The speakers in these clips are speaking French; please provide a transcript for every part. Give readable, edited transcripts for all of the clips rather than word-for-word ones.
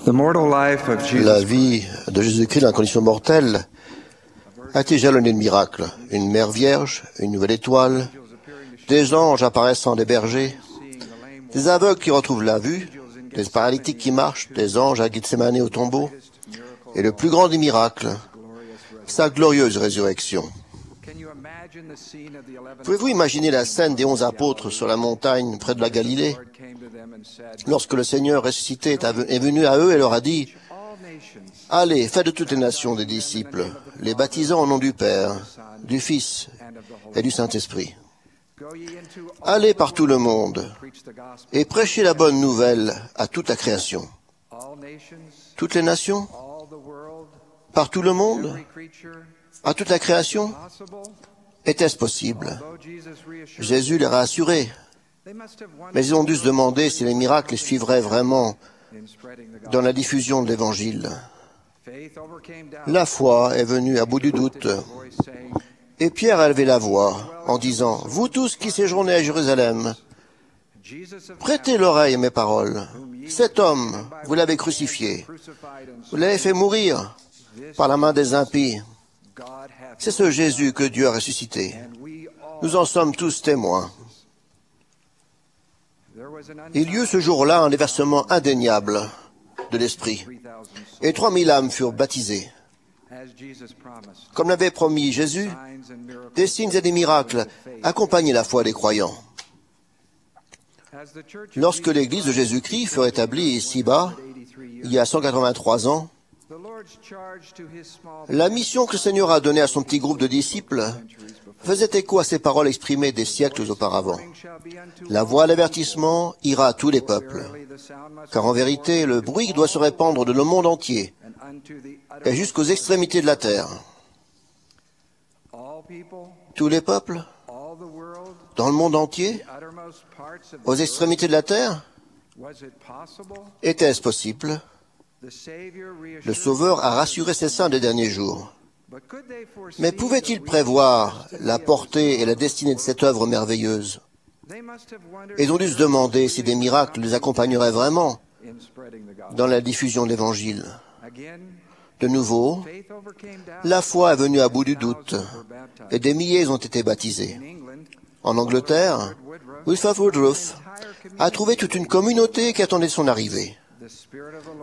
La vie de Jésus-Christ dans la condition mortelle a été jalonnée de miracles. Une mère vierge, une nouvelle étoile, des anges apparaissant des bergers, des aveugles qui retrouvent la vue, des paralytiques qui marchent, des anges à Gethsémane au tombeau, et le plus grand des miracles, sa glorieuse résurrection. Pouvez-vous imaginer la scène des 11 apôtres sur la montagne près de la Galilée, lorsque le Seigneur ressuscité est venu à eux et leur a dit « Allez, faites de toutes les nations des disciples, les baptisant au nom du Père, du Fils et du Saint-Esprit. Allez par tout le monde et prêchez la bonne nouvelle à toute la création. » Toutes les nations? Par tout le monde? À toute la création? Était-ce possible? Jésus les a rassurés. Mais ils ont dû se demander si les miracles les suivraient vraiment dans la diffusion de l'Évangile. La foi est venue à bout du doute. Et Pierre a élevé la voix en disant « Vous tous qui séjournez à Jérusalem, prêtez l'oreille à mes paroles. Cet homme, vous l'avez crucifié. Vous l'avez fait mourir par la main des impies. C'est ce Jésus que Dieu a ressuscité. Nous en sommes tous témoins. » Il y eut ce jour-là un déversement indéniable de l'Esprit, et 3000 âmes furent baptisées. Comme l'avait promis Jésus, des signes et des miracles accompagnaient la foi des croyants. Lorsque l'Église de Jésus-Christ fut établie ici-bas, il y a 183 ans, la mission que le Seigneur a donnée à son petit groupe de disciples faisait écho à ces paroles exprimées des siècles auparavant. La voix d'avertissement ira à tous les peuples, car en vérité, le bruit doit se répandre de le monde entier et jusqu'aux extrémités de la terre. Tous les peuples, dans le monde entier, aux extrémités de la terre, était-ce possible? Le Sauveur a rassuré ses saints des derniers jours. Mais pouvait-il prévoir la portée et la destinée de cette œuvre merveilleuse? Ils ont dû se demander si des miracles les accompagneraient vraiment dans la diffusion de l'Évangile. De nouveau, la foi est venue à bout du doute et des milliers ont été baptisés. En Angleterre, Wilford Woodruff a trouvé toute une communauté qui attendait son arrivée.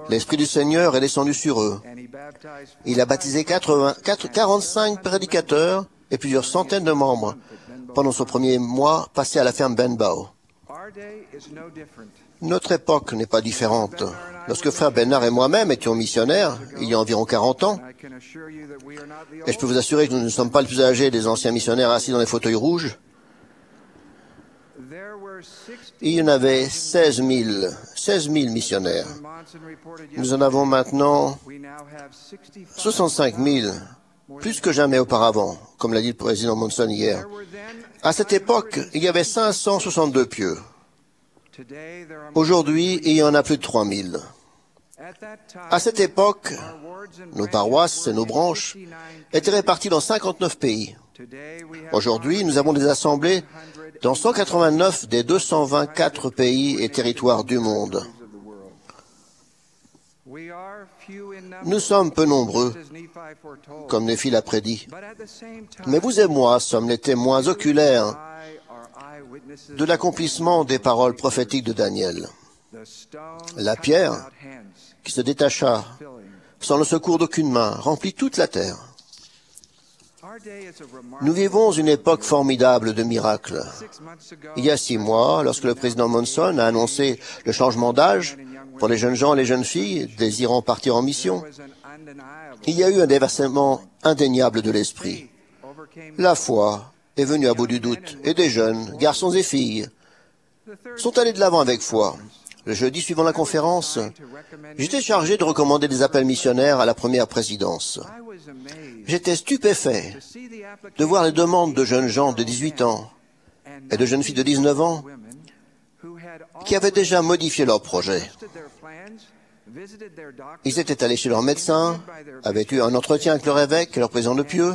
L'Esprit du Seigneur est descendu sur eux. Il a baptisé 45 prédicateurs et plusieurs centaines de membres pendant son premier mois passé à la ferme Benbow. Notre époque n'est pas différente. Lorsque frère Bernard et moi-même étions missionnaires, il y a environ 40 ans, et je peux vous assurer que nous ne sommes pas les plus âgés des anciens missionnaires assis dans les fauteuils rouges, il y en avait 16 000 missionnaires. Nous en avons maintenant 65 000, plus que jamais auparavant, comme l'a dit le président Monson hier. À cette époque, il y avait 562 pieux. Aujourd'hui, il y en a plus de 3 000. À cette époque, nos paroisses et nos branches étaient réparties dans 59 pays. Aujourd'hui, nous avons des assemblées dans 189 des 224 pays et territoires du monde. Nous sommes peu nombreux, comme Néphi l'a prédit. Mais vous et moi sommes les témoins oculaires de l'accomplissement des paroles prophétiques de Daniel. La pierre, qui se détacha sans le secours d'aucune main, remplit toute la terre. Nous vivons une époque formidable de miracles. Il y a 6 mois, lorsque le président Monson a annoncé le changement d'âge pour les jeunes gens et les jeunes filles désirant partir en mission, il y a eu un déversement indéniable de l'esprit. La foi est venue à bout du doute, et des jeunes, garçons et filles, sont allés de l'avant avec foi. Le jeudi suivant la conférence, j'étais chargé de recommander des appels missionnaires à la première présidence. J'étais stupéfait de voir les demandes de jeunes gens de 18 ans et de jeunes filles de 19 ans qui avaient déjà modifié leur projet. Ils étaient allés chez leur médecin, avaient eu un entretien avec leur évêque et leur président de pieux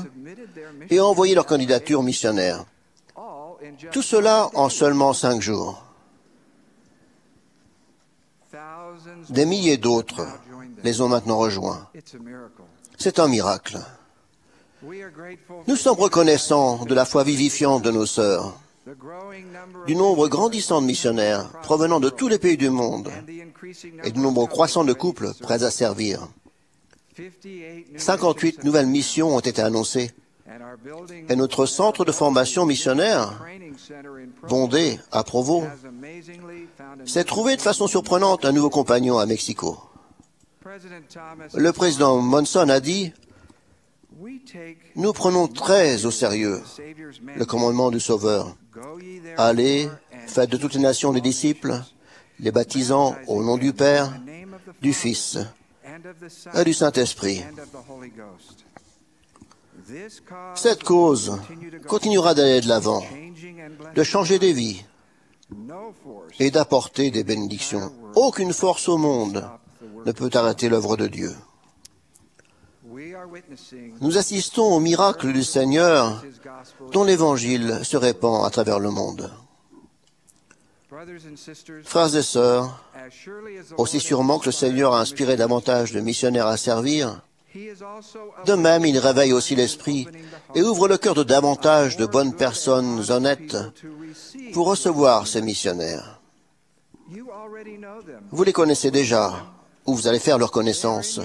et ont envoyé leur candidature missionnaire. Tout cela en seulement 5 jours. Des milliers d'autres les ont maintenant rejoints. C'est un miracle. Nous sommes reconnaissants de la foi vivifiante de nos sœurs, du nombre grandissant de missionnaires provenant de tous les pays du monde et du nombre croissant de couples prêts à servir. 58 nouvelles missions ont été annoncées et notre centre de formation missionnaire, Bondé, à Provo, s'est trouvé de façon surprenante un nouveau compagnon à Mexico. Le président Monson a dit: « Nous prenons très au sérieux le commandement du Sauveur. Allez, faites de toutes les nations des disciples, les baptisant au nom du Père, du Fils et du Saint-Esprit. » Cette cause continuera d'aller de l'avant, de changer des vies et d'apporter des bénédictions. Aucune force au monde ne peut arrêter l'œuvre de Dieu. Nous assistons au miracle du Seigneur dont l'Évangile se répand à travers le monde. Frères et sœurs, aussi sûrement que le Seigneur a inspiré davantage de missionnaires à servir, de même il réveille aussi l'esprit et ouvre le cœur de davantage de bonnes personnes honnêtes pour recevoir ces missionnaires. Vous les connaissez déjà, ou vous allez faire leur connaissance.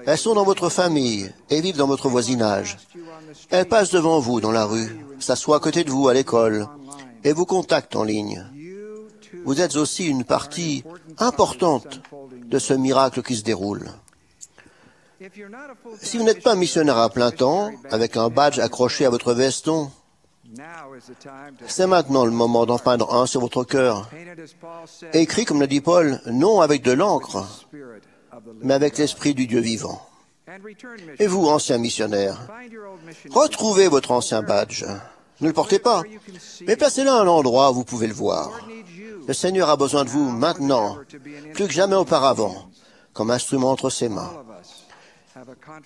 Elles sont dans votre famille et vivent dans votre voisinage. Elles passent devant vous dans la rue, s'assoient à côté de vous à l'école et vous contactent en ligne. Vous êtes aussi une partie importante de ce miracle qui se déroule. Si vous n'êtes pas missionnaire à plein temps, avec un badge accroché à votre veston, c'est maintenant le moment d'en peindre un sur votre cœur. Écrit, comme le dit Paul, non avec de l'encre, mais avec l'esprit du Dieu vivant. Et vous, anciens missionnaires, retrouvez votre ancien badge. Ne le portez pas, mais placez-le à un endroit où vous pouvez le voir. Le Seigneur a besoin de vous maintenant, plus que jamais auparavant, comme instrument entre ses mains.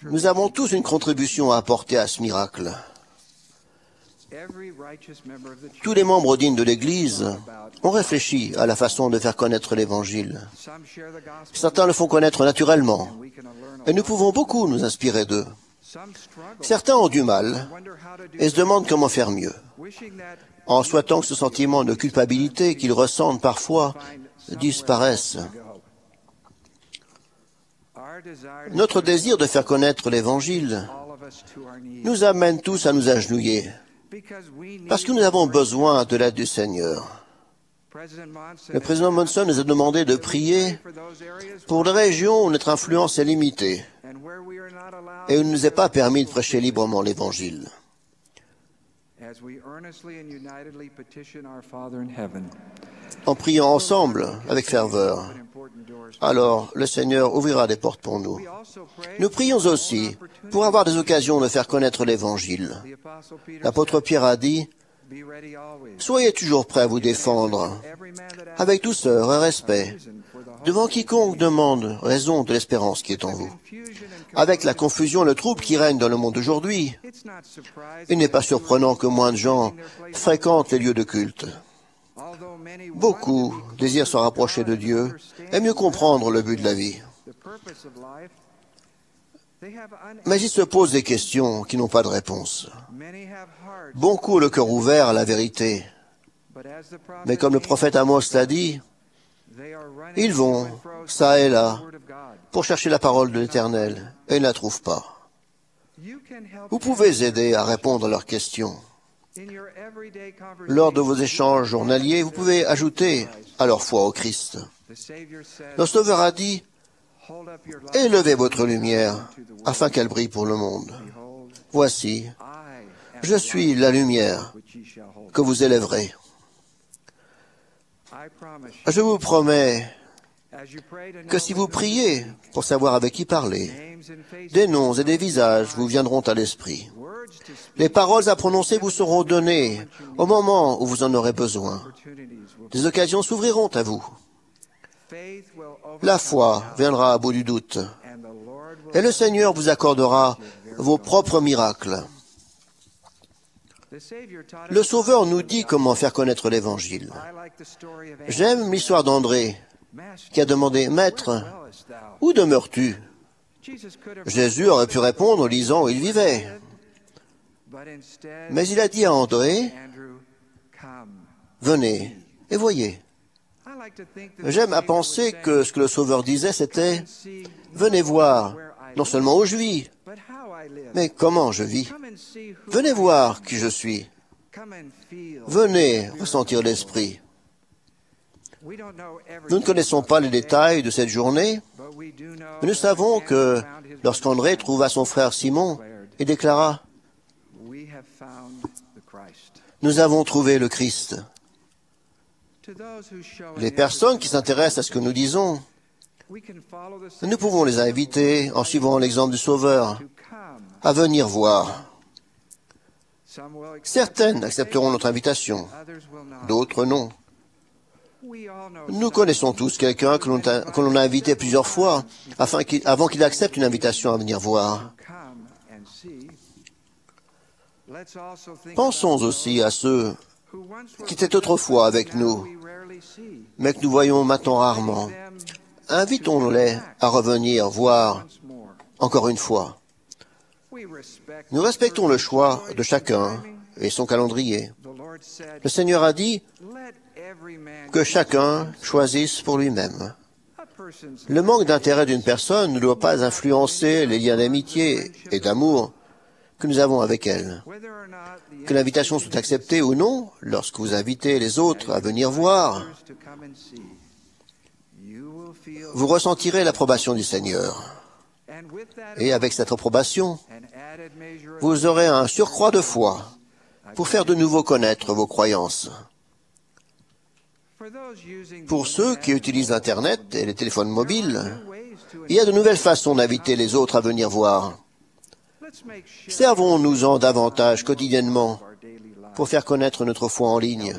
Nous avons tous une contribution à apporter à ce miracle. Tous les membres dignes de l'Église ont réfléchi à la façon de faire connaître l'Évangile. Certains le font connaître naturellement, et nous pouvons beaucoup nous inspirer d'eux. Certains ont du mal et se demandent comment faire mieux, en souhaitant que ce sentiment de culpabilité qu'ils ressentent parfois disparaisse. Notre désir de faire connaître l'Évangile nous amène tous à nous agenouiller, parce que nous avons besoin de l'aide du Seigneur. Le président Monson nous a demandé de prier pour les régions où notre influence est limitée et où il ne nous est pas permis de prêcher librement l'Évangile. En priant ensemble, avec ferveur, alors le Seigneur ouvrira des portes pour nous. Nous prions aussi pour avoir des occasions de faire connaître l'Évangile. L'apôtre Pierre a dit: « Soyez toujours prêts à vous défendre, avec douceur et respect, devant quiconque demande raison de l'espérance qui est en vous. » Avec la confusion et le trouble qui règne dans le monde aujourd'hui, il n'est pas surprenant que moins de gens fréquentent les lieux de culte. Beaucoup désirent se rapprocher de Dieu et mieux comprendre le but de la vie. Mais ils se posent des questions qui n'ont pas de réponse. Beaucoup ont le cœur ouvert à la vérité. Mais comme le prophète Amos l'a dit, ils vont, ça et là, pour chercher la parole de l'Éternel, et ils ne la trouvent pas. Vous pouvez aider à répondre à leurs questions. Lors de vos échanges journaliers, vous pouvez ajouter à leur foi au Christ. Le Sauveur a dit: « Élevez votre lumière, afin qu'elle brille pour le monde. Voici, je suis la lumière que vous élèverez. » Je vous promets que si vous priez pour savoir avec qui parler, des noms et des visages vous viendront à l'esprit. Les paroles à prononcer vous seront données au moment où vous en aurez besoin. Des occasions s'ouvriront à vous. La foi viendra à bout du doute, et le Seigneur vous accordera vos propres miracles. Le Sauveur nous dit comment faire connaître l'Évangile. J'aime l'histoire d'André, qui a demandé, « Maître, où demeures-tu » Jésus aurait pu répondre en lisant où il vivait. Mais il a dit à André, « Venez et voyez. » J'aime à penser que ce que le Sauveur disait, c'était « Venez voir, non seulement où je vis, mais comment je vis. Venez voir qui je suis. Venez ressentir l'Esprit. » Nous ne connaissons pas les détails de cette journée, mais nous savons que lorsqu'André trouva son frère Simon, il déclara, « Nous avons trouvé le Christ. » Les personnes qui s'intéressent à ce que nous disons, nous pouvons les inviter, en suivant l'exemple du Sauveur, à venir voir. Certaines accepteront notre invitation, d'autres non. Nous connaissons tous quelqu'un que l'on a invité plusieurs fois avant qu'il accepte une invitation à venir voir. Pensons aussi à ceux qui étaient autrefois avec nous, mais que nous voyons maintenant rarement. Invitons-les à revenir voir encore une fois. Nous respectons le choix de chacun et son calendrier. Le Seigneur a dit que chacun choisisse pour lui-même. Le manque d'intérêt d'une personne ne doit pas influencer les liens d'amitié et d'amour que nous avons avec elle. Que l'invitation soit acceptée ou non, lorsque vous invitez les autres à venir voir, vous ressentirez l'approbation du Seigneur. Et avec cette approbation, vous aurez un surcroît de foi pour faire de nouveau connaître vos croyances. Pour ceux qui utilisent Internet et les téléphones mobiles, il y a de nouvelles façons d'inviter les autres à venir voir. Servons-nous-en davantage quotidiennement pour faire connaître notre foi en ligne.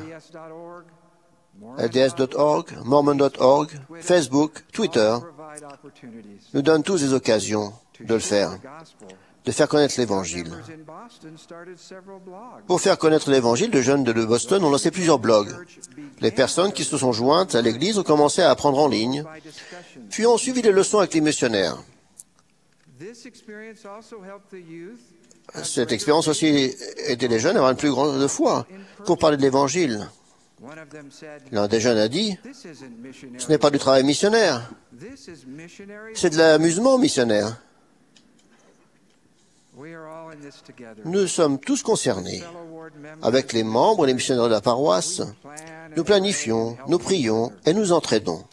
LDS.org, Mormon.org, Facebook, Twitter nous donnent tous des occasions de le faire, de faire connaître l'Évangile. Pour faire connaître l'Évangile, les jeunes de Boston ont lancé plusieurs blogs. Les personnes qui se sont jointes à l'Église ont commencé à apprendre en ligne, puis ont suivi les leçons avec les missionnaires. Cette expérience aussi aidait les jeunes à avoir une plus grande foi pour parler de l'Évangile. L'un des jeunes a dit, « Ce n'est pas du travail missionnaire, c'est de l'amusement missionnaire. » Nous sommes tous concernés. Avec les membres et les missionnaires de la paroisse, nous planifions, nous prions et nous entraidons.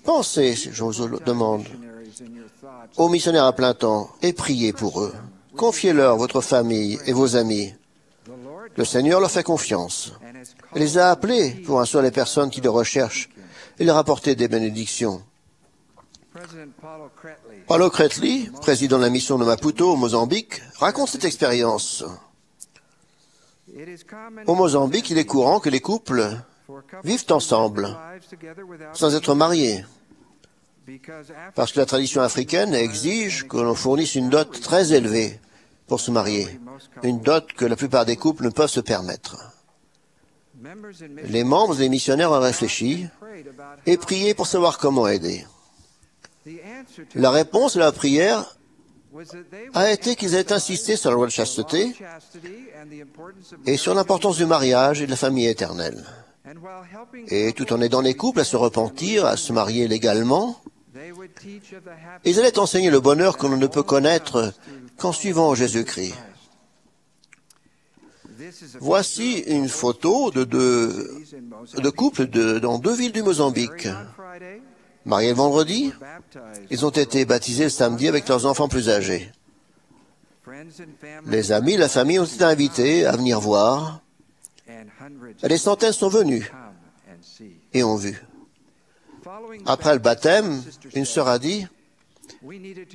Pensez, je vous le demande, aux missionnaires à plein temps et priez pour eux. Confiez-leur votre famille et vos amis. Le Seigneur leur fait confiance. Il les a appelés pour instruire les personnes qui les recherchent et leur apporter des bénédictions. Paulo Cretli, président de la mission de Maputo au Mozambique, raconte cette expérience. Au Mozambique, il est courant que les couples vivent ensemble, sans être mariés, parce que la tradition africaine exige que l'on fournisse une dot très élevée pour se marier, une dot que la plupart des couples ne peuvent se permettre. Les membres et les missionnaires ont réfléchi et prié pour savoir comment aider. La réponse à la prière a été qu'ils aient insisté sur la loi de chasteté et sur l'importance du mariage et de la famille éternelle. Et tout en aidant les couples à se repentir, à se marier légalement, ils allaient enseigner le bonheur que l'on ne peut connaître qu'en suivant Jésus-Christ. Voici une photo de couples dans deux villes du Mozambique. Mariés le vendredi, ils ont été baptisés le samedi avec leurs enfants plus âgés. Les amis et la famille ont été invités à venir voir. Et des centaines sont venus et ont vu. Après le baptême, une sœur a dit, «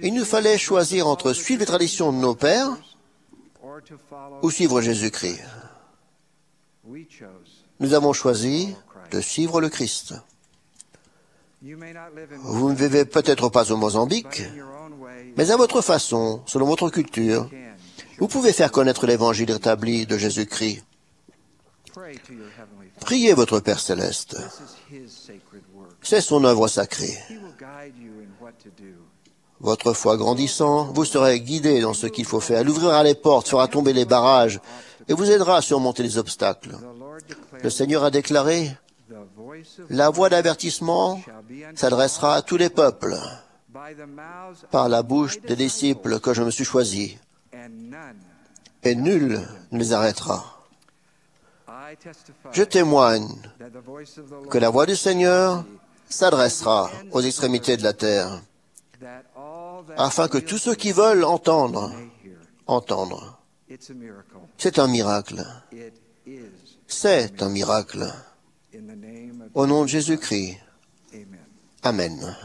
Il nous fallait choisir entre suivre les traditions de nos pères ou suivre Jésus-Christ. » Nous avons choisi de suivre le Christ. Vous ne vivez peut-être pas au Mozambique, mais à votre façon, selon votre culture, vous pouvez faire connaître l'évangile rétabli de Jésus-Christ. Priez votre Père céleste. C'est son œuvre sacrée. Votre foi grandissant, vous serez guidé dans ce qu'il faut faire. Elle ouvrira les portes, fera tomber les barrages et vous aidera à surmonter les obstacles. Le Seigneur a déclaré, « La voix d'avertissement s'adressera à tous les peuples par la bouche des disciples que je me suis choisis, et nul ne les arrêtera. » Je témoigne que la voix du Seigneur s'adressera aux extrémités de la terre, afin que tous ceux qui veulent entendre. C'est un miracle. C'est un miracle. Au nom de Jésus-Christ. Amen.